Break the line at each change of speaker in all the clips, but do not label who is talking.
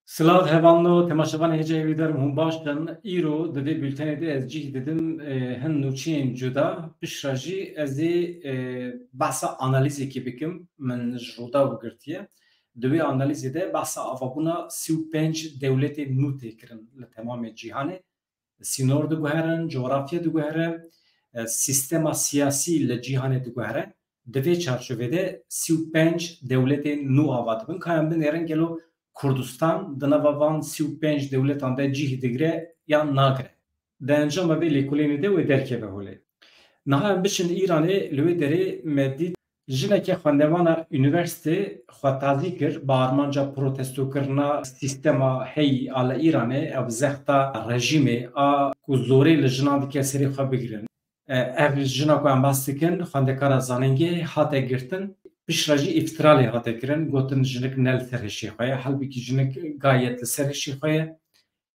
Silav hevanlo temaşavan hece evider hum baştan îro di vê bültenê de ez cih didim hin nûçeyên cuda pişra jî ez ê behsa analîzekê bikim min ji roda bigirtiye. Di vê analîzê de behsa avabûna 35 dewletê nû tê kirin li temamê cîhanê. Sînor diguherin, coğrafya diguhere, sistema siyasî li cîhanê diguhere. Di vê çarçovê de 35 dewletê nû ava dibin. Ka em binêrin gelo Kurdistan di nava van 35 dewletan de cih digire yan nagire. Di encama vê lêkolênê de wê derkeve holê. Niha em biçin Îranê li wê derê me dît jinekê xwendevana üniversitê xwetazî kir bi armanca protestokirina sîstema heyî a li Îranê ev zexta rejîmê a ku zorê li jinan dike serê xwe bigirin. Ev jina ku em bas dikin xwendekara zanîngê hate girtin pişra jî îftiralê hate kirin gotin jinik ne li ser hişê xwe ye helbikî jinik gayet li ser hişê xwe ye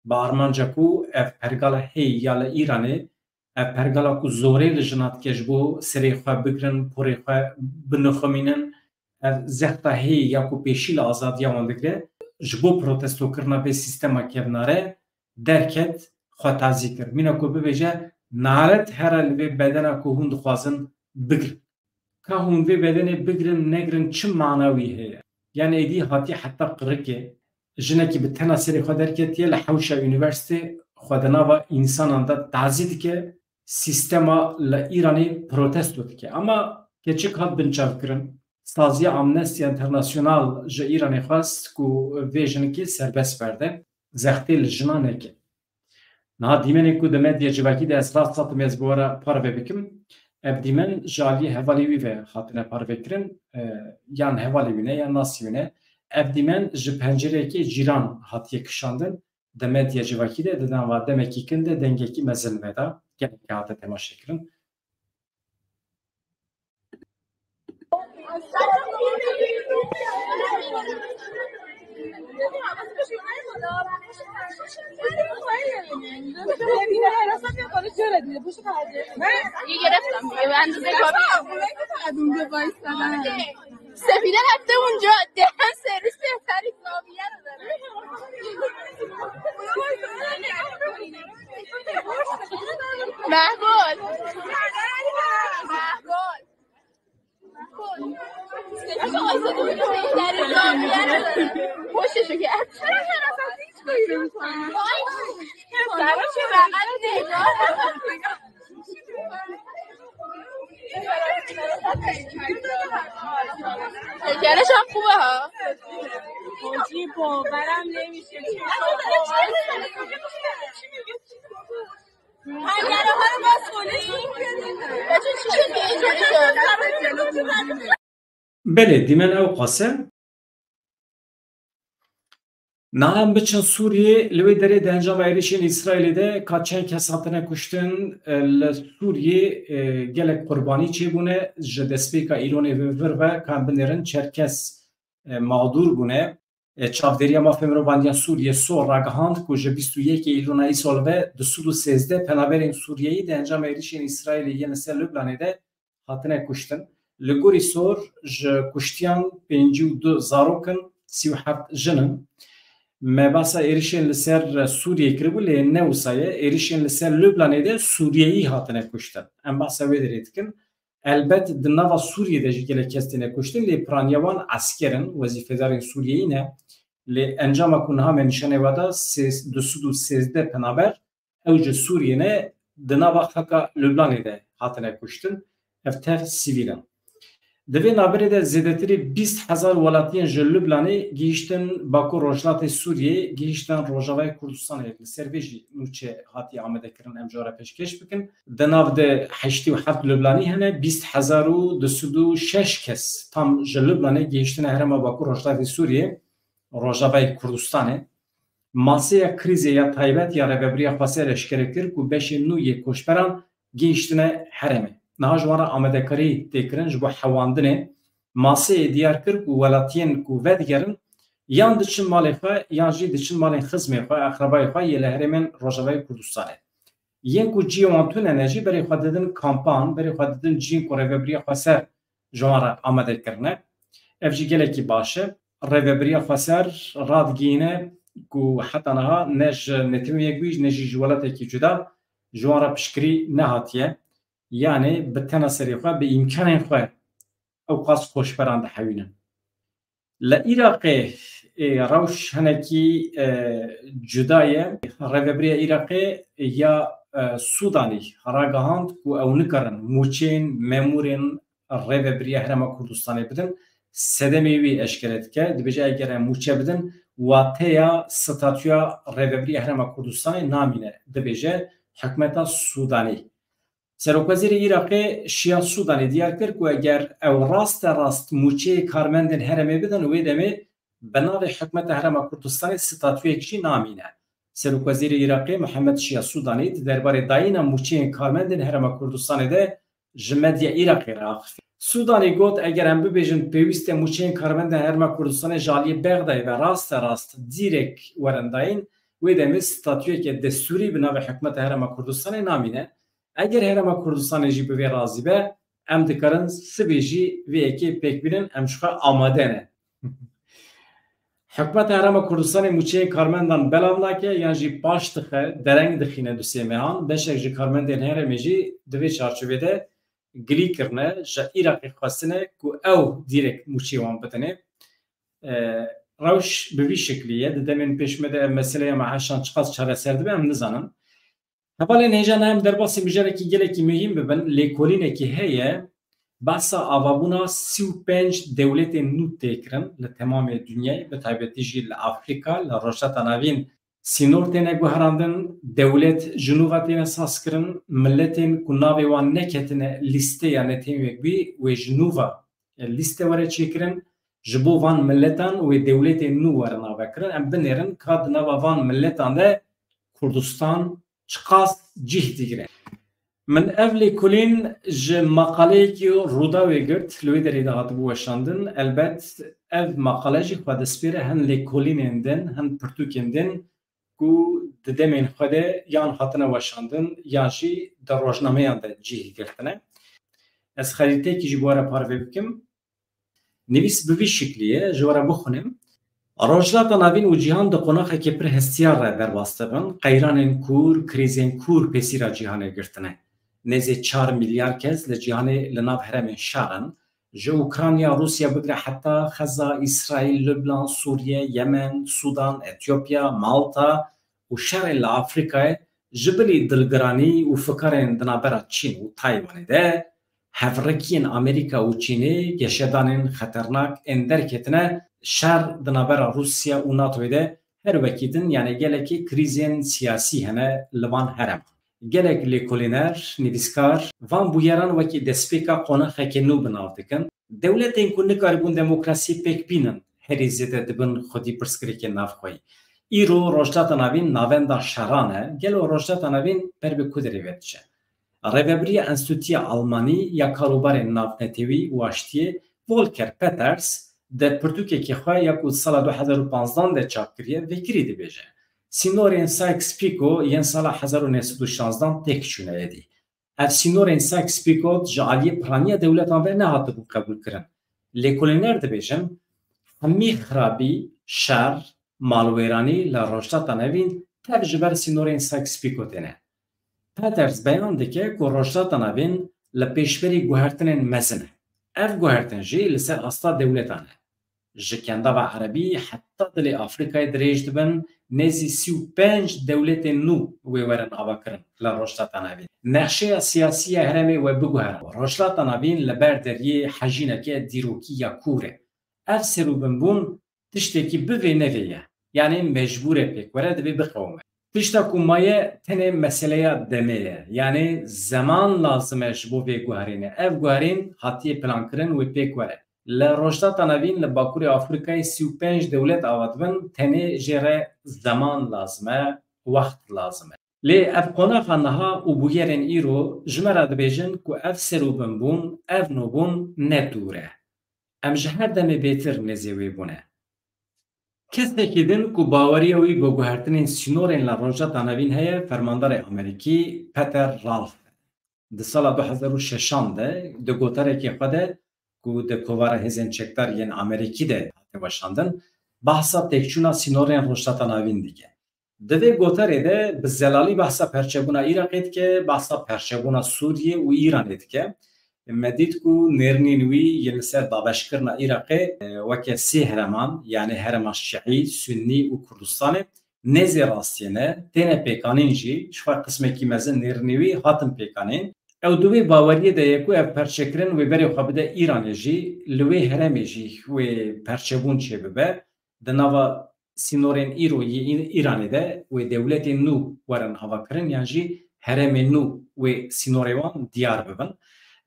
bi armanca ku ev pergala heyî ya li Îranê ev pergala ku zorê li jinan dike ji bo serê xwe bigirin porê xwe binixwimînin ev zexta heyî ya ku pêşî li azadiya wan digire ji bo protestokirina vê sîstema kevnare derket xwetazî kir. Mîna ku bibêje naret here li vê bedena ku hûn dixwazin bigirin. Ka hûn vê bedenê bigirin negirin çi mana wî heye? Yani êdî hatiye heta qirikê jinekî bi tena serê xwe derketiye li hewşa üniversitê xwe di nava însanan de tazî dike sîstema li Îranê protesto dike. Ama keçik hat binçavkirin. Saziya Amnesty International ji Îranê xwast ku vê jinekê serbest berde. Zextê li jinan neke. Niha dîmenê ku di medya civakî de ez rast hatim ez bi we re parve bikim. Ev dîmen ji aliyê hevalê wî ve hatine parvekirin yan hevalê wî ne yan nasî wî ne. Ev dîmen ji pencereyekê cîran hatiye kişandin di medya civakî de di nava demekî kin de dengekî mezin veda gelekî hate temaşe kirin.
سفیده رفته اونجا دهن سرویس بهتری زاویه رو داره محبول سفیده وایساده اونجا بهتری زاویه رو داره پشتشو کرد چرا حراستی هیچ کاری رو میکنم سرا چه بغل نگاه شکرش هم خوبه ها
موجی باورم نمیشه پنگره ها رو باز کنیم
بچون چی شد که اینجوری شد
Belê dîmen ew qase Naham biçin Sûriyê li wê derê di encama êrişên İsraîlê de ka çend kes hatine kuştin li Sûriyê gelek qurbanî çêbûne ji destpêka Îranê ve vir ve kan binêrin çerkes mağdur bûne çavdêriya mafê mirovandiya Sûriyê so ragihand ku ji 21 Îlûna îsal ve di Sûd û sêzdeh penaberên Sûriyeyî di encama êrişên İsraîlê yên li ser Lubnanê de hatine kuştin. Li gorî sor ji kuştiyan 52 zarokin 37 jinin mebasa êrişên li ser Sûriyê kiribû lê ne wisa ye êrişên li ser Lubnanê de Sûriyeyî hatine kuştin. Em behsa wê derê dikin. Elbet di nava Sûriyê de jî gelek kes têne kuştin lê piraniya wan askerin wezîfedarên Sûriyeyî ne lê encama ku niha me nîşanê we da di Sûd û sêzdeh penaber ew ji Sûriyê ne di nava heka Lubnanê de hatine kuştin. Ev tev sivîlan. Di vê naberê de zêdetirî 20,000 welatiyên ji Lubnanê gihîştin Bakur Rojhilatê Sûriyê gihîştin Rojavayê Kurdistanê li ser vê jî nûçe hatiye amadekirin em jara pêşkêş bikin. Di nav de 87 Lubnanî hene 20,206 kes tam ji Lubnanê gihîştine herêma Bakur Rojhilatê Sûriyê Rojavayê Kurdistanê. Masaya krîzê ya taybet ya reveberiya xwase leşkerê kir ku beşên nû yê koçberan gihîştine herêmê. Niha ji wan re amadekarî tê kirin ji bo hewandinê maseyê diyar kir ku welatiyên ku vedigerin yan diçin malê xwe yan jî diçin malên xizmê xwe aqrebayê xwe yê li herêmên Rojavayê Kurdistanê. Yên ku ciyê wan tune ne jî berê xwe didin kampan berê xwe didin ciyên ku reveberiya xwe ser ji wan re amadekirine. Ev jî gelekî baş e. Reveberiya xwe ser radigihîne ku heta niha ne ji netimiyek bî ne jî ji welatekî cuda ji wan re piştgirî nehatiye. Yani bi tena serê xwe bi îmkanên xwe ew qas koçberan dihewînin. Li Iraqê rewş hinekî cuda ye. Rêveberiya Iraqê ya Sudanî ragihand ku ew nikarin mûçên memûrên Rêveberiya Herêma Kurdistanê bidin. Sedemê wî eşkere dike. Dibêje eger em mûçe bidin wateya statûya Rêveberiya Herêma Kurdistanê namîne. Dibêje hikûmeta Sudanî. Serokvezîrê Iraqê Şiya Sudanê diyar kir ku eger ew rast mûçeyê karmendên herêmê bidin wê demê bi navê hikûmeta Herêma Kurdistanê statûyek jî namîne. Serokvezîrê Iraqê Mihemed Şiya Sudanî di derbarê dayîna mûçeyên karmendên Herêma Kurdistanê de ji medya Iraqê re axivî. Sudanî got eger em bibêjin pêwîst e mûçeyên karmendên Herêma Kurdistanê ji aliyê Bexdayê ve rast dîrek werin dayîn wê demê statûyeke destûrî bi navê hikûmeta Herêma Kurdistanê namîne. Eger Herêma Kurdistanê jî bi vê razî be em dikarin sibê jî vê yekê pêkbînin em ji xwe amade ne. Hikûmeta Herêma Kurdistanê mûçeyên karmendan belav nake yan jî paş dixe dereng dixîne du sê mehan beşek ji karmendên herêmê jî di vê çarçovê de gilî kirine ji Iraqê xwestine ku ew dîrek mûçê wan bidine. Rewş bi vî şeklî ye di demên pêşme de ev meseleya meheşan çiqas çareser dibe em nizanin. Hevalên hêjana em derbasî mijarekî gelekî mühim bibin lêkolînekî heye behsa avabûna 35 dewletên nû tê kirin li temamê dunyayê bi taybetî jî li Afrika li rojheta navîn sînor têne guherandin dewlet ji nû ve têne saz kirin milletên ku navê wan neketine lîsteya netêmiyek bî wê ji nû ve lîste were çêkirin ji bo van milletan wê dewletên nû were navekirin em binêrin ka di nava van milletan de Kurdistan çiqas cih digire. Min ev lêkolîn ji maqaleyekî Rûda wê girt li wê derê de hatibû weşandin. Elbet ev maqale jî xwe destpêre hin lêkolînên din hin pirtûkên din ku di demên xwe de yan hatine weşandin yan jî di rojnameyan de cih girtine. Ez xerîtekî jî bu were parve bikim. Nivîs bi vî şeklî ye ji were bixunim. Rojhilata navîn û cîhan di qonaxekê pir hestiyar re derbas dibin. Qeyranên kûr, krîzên kûr pêsîra cîhanê girtine. Nêzê 4 milyar kes li cîhanê li nav herêmên şerin. Ji Ukrayna, Rusya bigire heta Xeza, İsraîl, Lübnan, Sûriye, Yemen, Sudan, Etiyopya, Malta û şerê li Afrikayê ji bilî dilgiranî û fikarên di navbera Çîn û Taywanê de hevrekiyên Amerîka û Çînê geşedanên xeternak ên derketine şer di navbera Rusya û NATOyê de her wekî din yani gelekî krîzên siyasî hene li van herem. Gelek lêkolîner, nivîskar van bûyeran wekî destpêka qonaxekê nû binav dikin. Dewletên ku nikaribûn demokrasî pêk bînin herî zêde dibin xwedî pirsgirêkên navxweyî. Îro rojhilata navîn navenda şeran e, gelo rojhilata navîn ber bi ku derê ve diçe. Rêveberiya Enstitûya Almanî ya karûbarên navnetewî û aştiyê Volker Peters di pirtûkekê xwe ya ku sala 2015 de çap kiriye vekirî dibêje. Sînorên Sykes-Picot yên sala 1916 têk çûne yedî. Ev sînorên Sykes-Picot ji aliyê piraniya dewletan ve nehatibû qebûl kirin. Lêkolîner dibêjin hemî xirabî, şer, malwêranî li rojhilata navîn tev ji ber sînorên Sykes-Picotê ne. Peters beyan dike ku rojhilata navîn li pêşberî guhertinên mezin e. Ev guhertin jî li ser asta dewletan e. Ji kendava Erebî heta dilê Afrikayê dirêj dibin nêzî 35 dewletên nû wê werin avakirin li rojhilata navîn. Nexşeya siyasî ya herêmê we biguherin. Rojhilata navîn li ber deriyê hejîneke dîrokî ya kûr e. Ev serûbinbûn tiştekî bivê nevê ye. Yani mecbûrê pêk were divê bixewime. Tişta ku maye tenê meseleya demê ye. Yani zeman lazim e ji bo vê guherînê. Ev guherîn hatiye plankirin wê pêk were. Li rojhilata navîn li Bakurê Afrikayê 35 dewlet ava dibin tenê jê re zeman lazim e, wext lazim e. Lê ev qonaxa niha û bûyerên îro ji me re dibêjin ku ev serûbinbûn, ev nûbûn ne dûr e. Em ji her demê bêtir nêzê wê bûne. Kesekî din ku baweriya wî bi guhertinên sînorên li rojhilata navîn heye fermandarê Amerîkî Peter Ralph. Di sala 2006 de di gotarekê xwe de ku di kovara hêzên çekdar yên Amerîkî de hate weşandin bahsa tekçuna sinoren roştata navin dike. Divê goterê de bi zelalî behsa perçebûna Iraqê dike, behsa perçebûna Sûriye û Îranê dike. Me dît ku nêrînên wî yên li ser dabeşkirina Iraqê weke sê hereman yani herema Şiî, Sünnî û Kurdistanê nêzê rastiyê ne têne pêkanîn jî ji xwe qismekî mezin nêrînê wî hatin pêkanîn. Ew di wê baweriyê de ye ku ev perçekirin wê berê xwe bide Îranê jî li wê heremê jî wê perçebûn çêbibe di nava sînorên îroyê Îranê de wê dewletên nû werin havakirin yan jî heremên nû wê sînorê wan diyar bibin.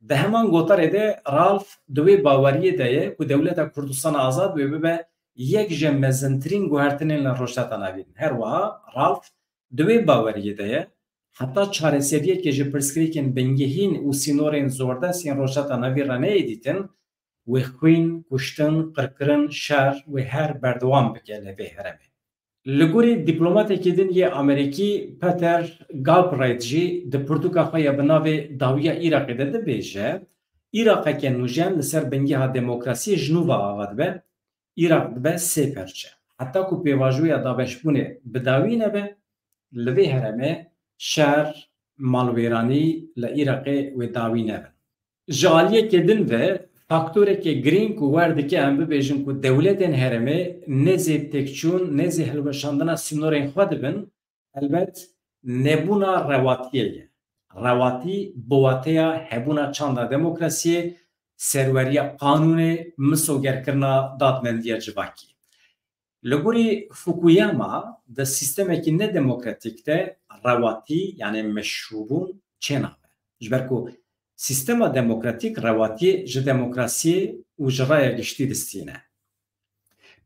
Di heman gotarê de Ralf di wê baweriyê de ye ku dewleta Kurdistana Azad wê bibe yek ji mezintirîn guhertinên li rojheta navîn. Her wiha Ralf di wê baweriyê de ye heta çareseriyekê ji pirsgirêkên bingehîn û sînorên zordestên rojheta navî re neyê wê xwîn, kuştin, qirkirin, şer wê her berdewam bike li vê heremê. Li gorî dîplomatekî din yê Amerîkî Peter Galbraith jî di pirtûka xwe ya bi navê Dawiya Iraqê de dibêje Iraqeke nûjen li ser bingeha demokrasiyê ji nû ve ava dibe, Iraq dibe sê perçe. Heta ku pêvajoya dabeşbûnê bi dawî nebe li vê heremê şer, malwêranî li Iraqê wê dawî nebin. Ji aliyekê din ve faktoreke girîng ku werdike em bibêjin ku dewletên heremê nezê têkçûn, nezê hilweşandina sînorên xwe dibin, elbet nebûna rewatiyê ye. Rewatî bi wateya hebûna çanda demokrasiyê, serweriya qanûnê, misogerkirina dadmendiya civakî. Li gorî Fukuyama di sîstemekî nedemokratîk de rewatî yani meşrûbûn çênabe. Ji ber ku Sistema demokratîk rewatiyê ji demokrasiyê û ji raya giştî distîne.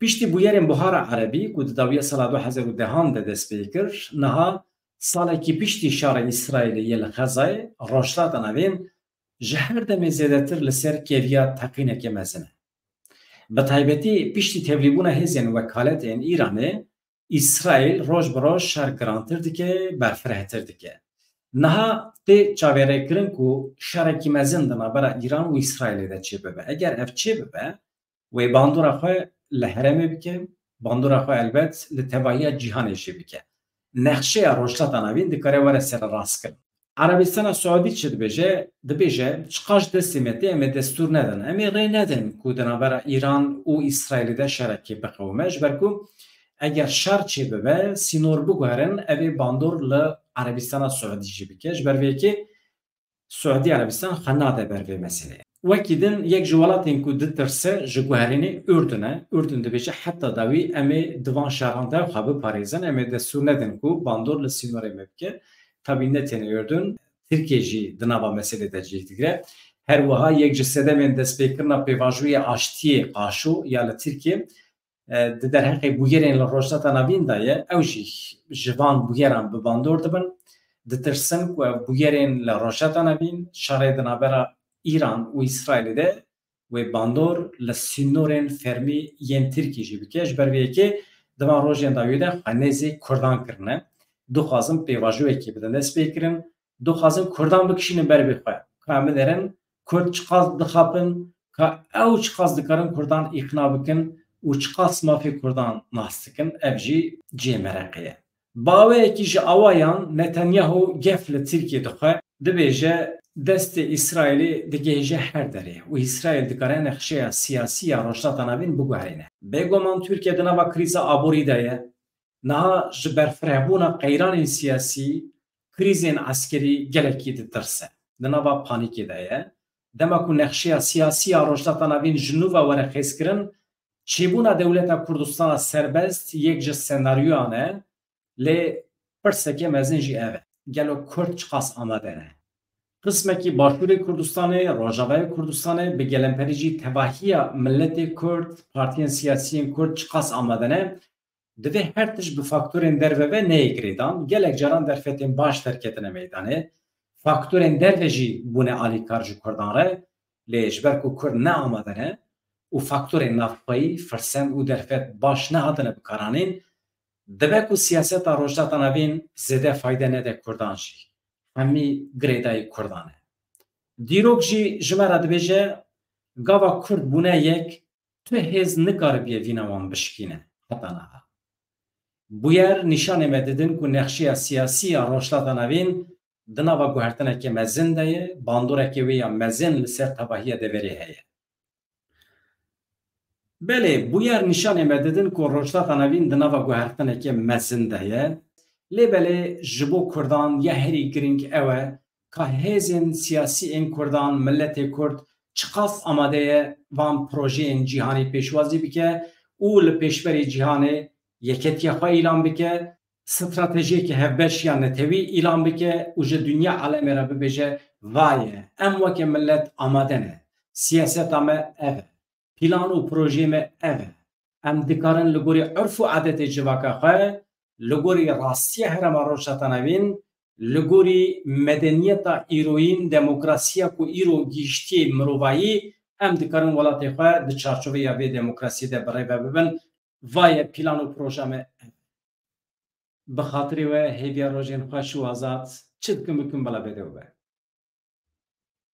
Piştî bûyerên buhara Erebî ku di dawiya sala 2010 de dest pê kir, niha salekî piştî şara İsraîlê yê li Xezayê rojhilata navên ji her demê zêdetir li ser keviya teqînekê mezin e. Bi taybetî piştî tevlîbûna hêzên wekaletên Îranê, İsraîl roj bi roj şergirantir dike, berfirehtir dike. Niha tê çavêrekirin ku şerekî mezin di navbera Îran û İsraîlê de çêbibe. Eger ev çêbibe, wê bandora xwe li heremê bike, bandora xwe elbet li tevahiya cîhanê jî bike. Nexşeya rojhilata navîn dikare were serrastkirin. Arabistana Saudî çi dibêje çiqa ji destê me tê em ê destûr nedin. Em ê rê nedin ku di navbera Îran û İsraîlê de şerekê biqewime ji ber ku eger şer çêbibe sînor biguherin evê bandor li Arabistana Saudî jî bike ji ber vêkê Saudî Arabistan xwe nade ber vê meseleyê. Wekî din yek ji welatên ku ditirse ji guherînê Ürdün e. Ürdün dibêje heta dawî em ê divan şeran de xwe biparêzin, em ê destûr nedin ku bandor li sînorê me bike. Tabii netêne Ürdün, Tirkiye jî di nava meselê de cih digire. Her wiha yek ji sedemên destpêkirina pêvajoyê aştiyê Qaşû ya li Tirkiye di derheqê bûyerên li rojhilata navîn de ye, ew jî ji van bûyeran bi bandor dibin. Ditirsin ku ev bûyerên li rojhilata navîn şerê di navbera İran û İsraîlê de wê bandor li sînorên fermî yên Tirkiyê jî bike. Ji ber vêyekê divan rojên dawî de xwe nêzê Kurdan kirine. Dixwazin pêvajoyekê bidin dest pê kirin, dixwazin Kurdan bikişînin ber vê xwe. Ka em biderin Kurd çiqas dixapin, ka ew çiqas dikarin Kurdan îqna bikin û çiqas mafê Kurdan nas dikin, ev jî cê mereqê ye. Baweyekî ji awayan Netanyahu gef li Tirkiye dixwe, dibêje destê İsraîlê digihêje her derê û İsraîl dikare nexşeya siyasî ya rojhilata navîn biguherîne. Bêguman Tirkiye di nava krîza aborî de ye. Niha ji berfirehbûna qeyranên siyasî, krîzên eskerî gelekî ditirse. Di nava panîkê de ye. Dema ku nexşeya siyasî ya rojhilata navîn ji nû ve were xêzkirin, çêbûna dewleta Kurdistana serbest yek ji senaryoyan e, lê pirseke mezin jî ev e. Gelo Kurd çiqas amade ne. Qismekî Başûrê Kurdistanê, Rojavayê Kurdistanê bi gelemperî jî tevahiya milletê Kurd, partiyên siyasiyên Kurd çiqas amade ne. Divê her tişt bi faktorên derve ve neyê girêdan, gelek caran derfetên baş derketine meydanê. Faktorên derve jî bûne alîkar ji Kurdan re, lê ji ber ku Kurd ne amade ne û faktorên navxweyî, firsend û derfet baş nehatine bikaranîn, dibe ku siyaseta rojhilata navîn zêde fayde nede Kurdan jî. Hemî girêdayî Kurdan e. Dîrok jî ji me re dibêje gava Kurd bûne yek, tu hêz nikaribiye vîna wan bişkîne. hatana. Bu yer nişan emedidin ku nexşiya siyasi ya roşlata navin dınava guhertineke mezin deye, bandoreke ve ya mezin li ser tabahiye deveri heye. Bele bu yer nişan emedidin ku roşlata navin dınava guhertineke mezin deye, lebele jibo Kurdan ya heri giring ewe ka hezin siyasi en Kurdan milleti Kurd çıkas amadeye van projeyen cihani peşvazi bike u li peşveri cihani yeketiya xwe ilan bike stratejiyekî hevbeşiya netewî ilan bike û ji dünya alemê re bibêje vaye em wekî millet amade ne siyaseta me ev e plan û projeyê me ev e em dikarin li gorî urf û adetê civaka xwe li gorî rastiya herêma Rojheta Navîn li gorî medeniyeta îroyîn demokrasiya ku îro gîştiyê mirovayî em dikarin welatê xwe di çarçoveya vê demokrasiyê de birêve bibin vaye plan û proje me bi xatirê we hêviya rojên xweş û azad çi dikin bikin bila bêdewbe.